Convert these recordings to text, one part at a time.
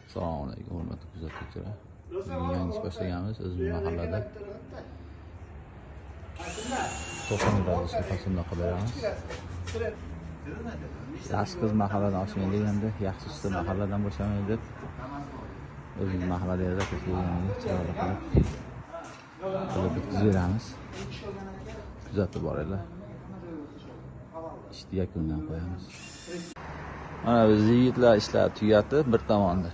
Assalomu alaykum, hurmatli kuzatuvchilar. Yangi ish boshlaganmiz o'zimiz mahallada. 90 gradusga faslda beramiz. Yaxshi qiz mahalladan ochmaydi deganda, yaxshi usta mahalladan boshlamaydi deb o'zimiz mahallada yaratib chiroyli qilib bitkazib beramiz. Kuzatib boringlar. Ishni yakunidan qo'yamiz. Mana biz yigitlar ishlar tugatib bir tomonda.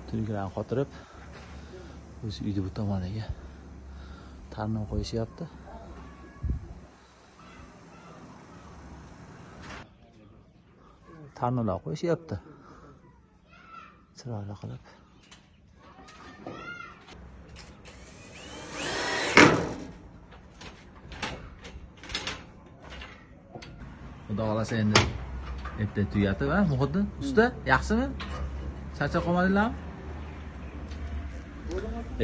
Tuyklarni qotirib, o'z uyda bu tomoniga tarnov qo'yishyapti. Tarnovlar qo'yishyapti. Chiroyli qilib. Xudo xolasa endi erta tugatib, ha, Muhiddin usta, yaxshimi? Charchab qolmadinglarmi?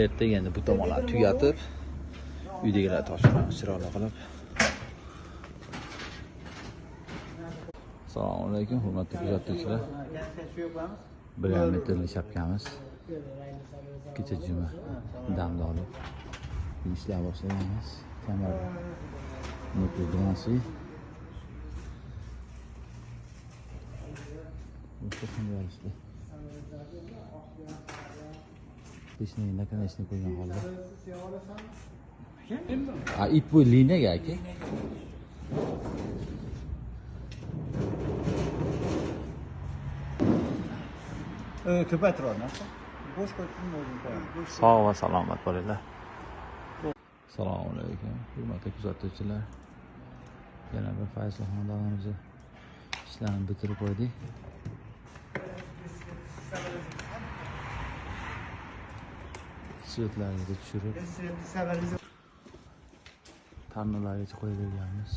Ertaga endi bu tomonlarni tugatib, uydagilarga topshiramiz chiroyli qilib. Assalomu alaykum, hurmatli kuzatuvchilar. 1,5 metrli shapkamiz. Kecha juma damda olib ishlar boshlaganmiz. Kamar mo'tadonsi. Peshni nakanashni qo'ygan holda. Ip bu liniyaga aka. Ko'paytiradi. Bo'sh qo'yib o'zim qo'yaman. Sog' va salomat bo'linglar. Assalomu alaykum, hurmatli kuzatuvchilar. Yana bir Fayzul xonadonimizni ishlarni bitirib qo'ydik. Svetlarga tushirib, tarnovlarga qo'yib berganmiz.